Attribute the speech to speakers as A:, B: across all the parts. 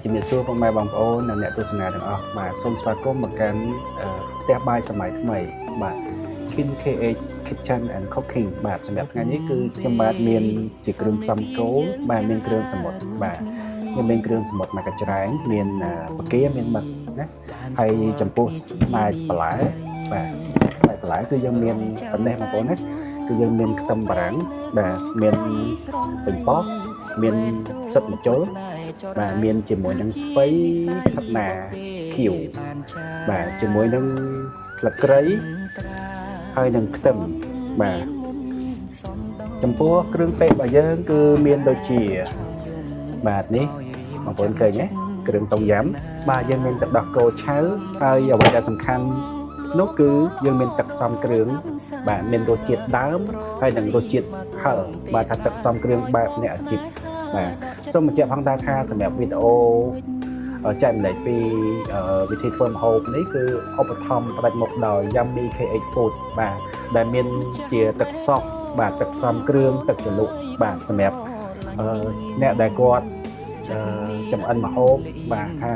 A: ជំរាបសួរបងប្អូននិងអ្នកទស្សនាទាំងអស់បាទសូមស្វាគមន៍មកកាន់ផ្ទះបាយសម័យថ្មីបាទ Kin KH Kitchen and Cooking បាទសម្រាប់ថ្ងៃនេះគឺខ្ញុំបាទមានជាគ្រឿងផ្សំគោលបាទមានគ្រឿងសមុទ្របាទមានគ្រឿងសមុទ្រមកកញ្ច្រែងមានបកាមានមឹកណាហើយចំពោះផ្នែកបន្លែបាទផ្នែកបន្លែគឺយើងមានប៉ុណ្ណេះបងប្អូនណាគឺយើងមានខ្ទឹមបារាំងបាទមានប៉េងប៉ោះមានផ្សិតម្ជុលបាទមានជាមួយនឹងស្ពៃផាត់ណាខៀវបាទជាមួយនឹងស្លឹកគ្រៃហើយនឹងខ្ទឹមបាទចំពោះគ្រឿងទេសរបស់យើងគឺមានដូចជាបាទនេះបងប្អូនឃើញទេគ្រឿងต้มយำបាទយើងមានទឹកដោះគោឆៅហើយអ្វីដែលសំខាន់នោះគឺយើងមានទឹកផ្សំគ្រឿងបាទមានរសជាតិដើមហើយនឹងរសជាតិហឹរបាទថាទឹកផ្សំគ្រឿងបែបអ្នកអាជីពបាទសូមបញ្ជាក់ផងដែរថាសម្រាប់វីដេអូចែកម្លែកពីវិធីធ្វើម្ហូបនេះគឺឧបត្ថម្ភផ្ដាច់មុខដោយ Yummy KH Food បាទដែលមានជាទឹកសក់បាទទឹកផ្សំគ្រឿងទឹកជ្រលក់បាទសម្រាប់អ្នកដែលគាត់ចំអិនម្ហូបបាទថា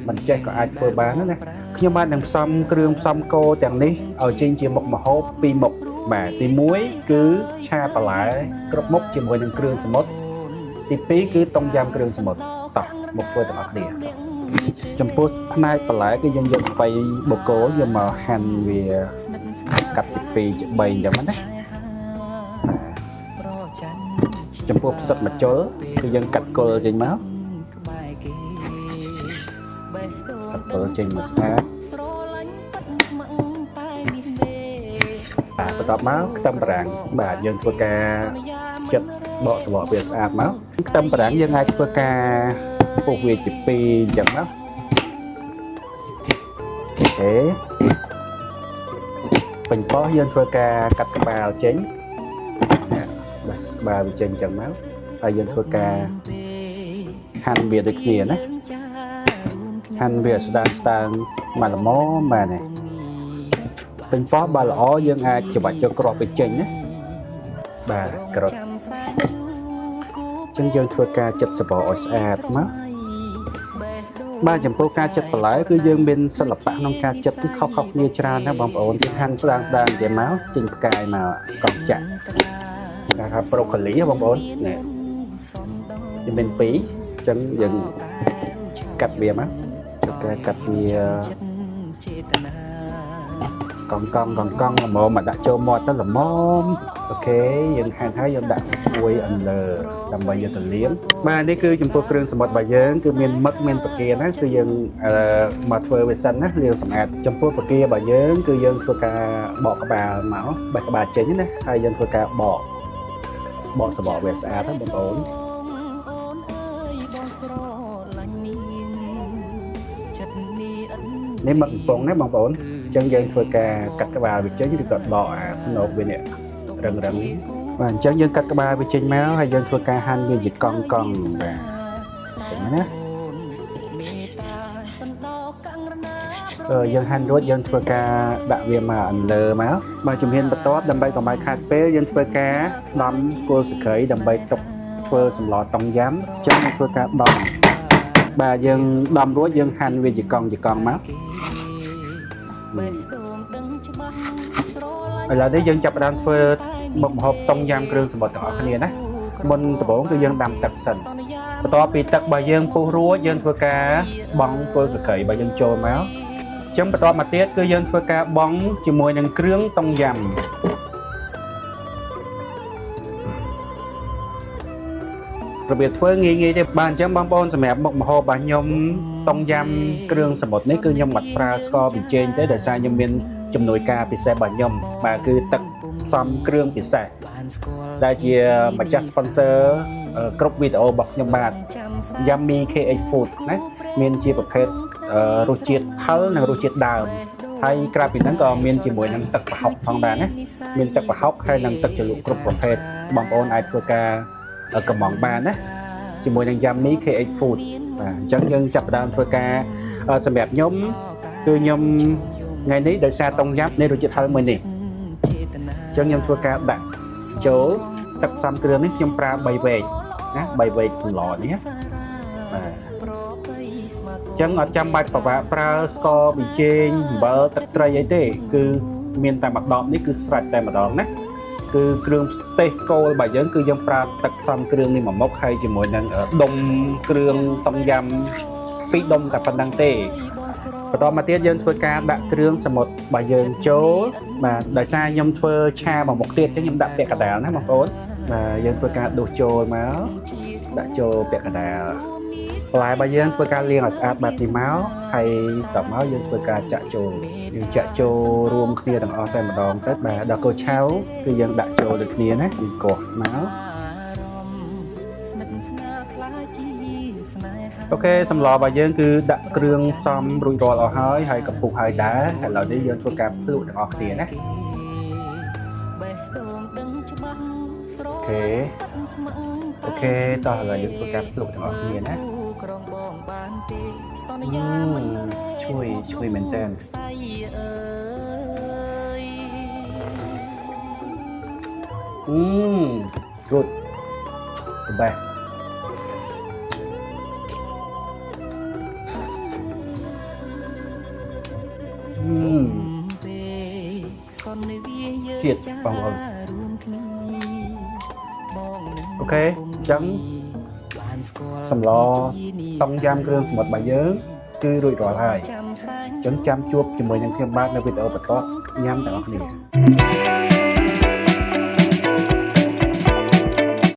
A: មិនចេះក៏អាចធ្វើបានណាខ្ញុំបាទនឹងផ្សំគ្រឿងផ្សំគោទាំងនេះឲ្យចេញជាមុខម្ហូបពីរមុខបាទទី1គឺឆាបន្លែគ្រប់មុខជាមួយនឹងគ្រឿងសមុទ្រទី2គឺต้มយำគ្រឿងសមុទ្រតោះមកធ្វើទាំងអស់គ្នាចំពោះផ្នែកបន្លែគឺយើងយកស្ពៃបូកគោយកមកហាន់វាកាត់ពី2ជា3អញ្ចឹងណាចំពោះផ្សិតម្ជុលគឺយើងកាត់គល់ចេញមកកាត់គល់ចេញមកស្អាតបាទបន្ទាប់មកខ្ទឹមបារាំងបាទយើងធ្វើការចិតបកសម្បកវាស្អាតមកខ្ទឹមបារាំងយើងអាចធ្វើការពុះវាជា2អញ្ចឹងណាអូខេប៉េងប៉ោះយើងធ្វើការកាត់ក្បាលចេញបាទក្បាលវាចេញអញ្ចឹងមកហើយយើងធ្វើការហាន់វាដូចគ្នាណាហាន់វាស្ដើងមកល្មមបាទនេះប៉េងប៉ោះបើល្អយើងអាចច្របាច់យកគ្រាប់វាចេញណាបាទក្រត់អញ្ចឹងយើងធ្វើការចិតសម្បកឲ្យស្អាតមកបាទចំពោះការចិតបន្លែគឺយើងមានសិល្បៈក្នុងការចិតគឺខុសៗគ្នាច្រើនណាបងប្អូនយើងហាន់ស្ដើងចេញមកចេញផ្កាយមកកង់ចាក់គេថាប្រូកូលីបងប្អូននេះវាមាន2អញ្ចឹងយើងកាត់វាមកការកាត់វាកង់ល្មមមកដាក់ចូលមាត់ទៅល្មមអូខេយើងហាន់ហើយយើងដាក់មួយអន្លើដើម្បីយកទៅលាងបាទនេះគឺចំពោះគ្រឿងសមុទ្ររបស់យើងគឺមានមឹកមានបកាណាគឺយើងមកធ្វើវាសិនណាលាងសម្អាតចំពោះបការបស់យើងគឺយើងធ្វើការបកក្បាលមកបេះក្បាលចេញណាហើយយើងធ្វើការបកសម្បកវាស្អាតណាបងប្អូននេះមឹកកំប៉ុងណាបងប្អូនអញ្ចឹងយើងធ្វើការកាត់ក្បាលវាចេញឬក៏បកអាស្នូកវានេះរឹងបាទអញ្ចឹងយើងកាត់ក្បាលវាចេញមកហើយយើងធ្វើការហាន់វាជាកង់បាទចឹងណាយើងហាន់រួចយើងធ្វើការដាក់វាមកអន្លើមកបាទជំហានបន្ទាប់ដើម្បីកុំឲ្យខាតពេលយើងធ្វើការដំគល់សក្តិដើម្បីទុកធ្វើសម្លต้มយำអញ្ចឹងយើងធ្វើការដំបាទយើងដំរួចយើងហាន់វាជាកង់មកឥឡូវនេះយើងចាប់ផ្ដើមធ្វើមុខម្ហូបต้มยำគ្រឿងសមុទ្រទាំងអស់គ្នាណាមុនដំបូងគឺយើងដាំទឹកសិនបន្ទាប់ពីទឹករបស់យើងពុះរួចយើងធ្វើការបង់គល់សក្តិរបស់យើងចូលមកអញ្ចឹងបន្ទាប់មកទៀតគឺយើងធ្វើការបង់ជាមួយនឹងគ្រឿងต้มยำរបៀបធ្វើងាយទេបាទអញ្ចឹងបងប្អូនសម្រាប់មុខម្ហូបរបស់ខ្ញុំต้มยำគ្រឿងសមុទ្រនេះគឺខ្ញុំអត់ប្រើស្ករប៊ីចេងទេដោយសារខ្ញុំមានជំនួយការពិសេសរបស់ខ្ញុំបាទគឺទឹកផ្សំគ្រឿងពិសេសដែលជាម្ចាស់ sponsor គ្រប់វីដេអូរបស់ខ្ញុំបាទ Yummy KH Food ណាមានជាប្រភេទរសជាតិហឹរនិងរសជាតិដើមហើយក្រៅពីហ្នឹងក៏មានជាមួយនឹងទឹកប្រហុកផងដែរណាមានទឹកប្រហុកហើយនិងទឹកជ្រលក់គ្រប់ប្រភេទបងប្អូនអាចធ្វើការកំងបានណាជាមួយនឹង Yummy KH Food បាទអញ្ចឹងយើងចាប់ផ្ដើមធ្វើការសម្រាប់ខ្ញុំគឺខ្ញុំថ្ងៃនេះដោយសារต้มยำនៃរសជាតិហឹរមួយនេះអញ្ចឹងខ្ញុំធ្វើការដាក់ចូលទឹកផ្សំគ្រឿងនេះខ្ញុំប្រើ3វែកណា3វែកសម្លនេះបាទ ចឹងអត់ចាំបាច់ប្រវាប្រើស្ករប៊ីចេងអំបិលទឹកត្រីអីទេគឺមានតែម្ដងនេះគឺស្រេចតែម្ដងណាគឺគ្រឿងស្ទេសគោលរបស់យើងគឺយើងប្រើទឹកផ្សំគ្រឿងនេះមួយមុខហើយជាមួយនឹងដុំគ្រឿងតុងយ៉ាំ2ដុំតែប៉ុណ្្នឹងទេបន្តមកទៀតយើងធ្វើការដាក់គ្រឿងសមុទ្ររបស់យើងចូលបាទដោយសារខ្ញុំធ្វើឆាមួយមុខទៀតចឹងខ្ញុំដាក់ពាក់កណ្ដាលណាបងប្អូនបាទយើងធ្វើការដួសចូលមកដាក់ចូលពាក់កណ្ដាលបន្លែរបស់យើងធ្វើការលាងឲ្យស្អាតបែបនេះមកហើយតមកយើងធ្វើការចាក់ចូលយើងចាក់ចូលរួមគ្នាទាំងអស់តែម្ដងទៅបាទដល់កូរឆៅគឺយើងដាក់ចូលដូចគ្នាណាយើងកោះមកអូខេសម្លរបស់យើងគឺដាក់គ្រឿងផ្សំរួចរាល់អស់ហើយកំពុះហើយដែរឥឡូវនេះយើងធ្វើការភ្លក្សទាំងអស់គ្នាណាអូខេតោះឥឡូវយើងធ្វើការភ្លក្សទាំងអស់គ្នាណាជួយមែនតើgood the best ជាតិបងប្អូនអូខេអញ្ចឹងសម្លតុងយ៉ាំគ្រឿងសមុទ្ររបស់យើងគឺរួចរាល់ហើយអញ្ចឹងចាំជួបជាមួយនឹងខ្ញុំបាទនៅវីដេអូបន្តញ៉ាំទាំងអស់គ្នា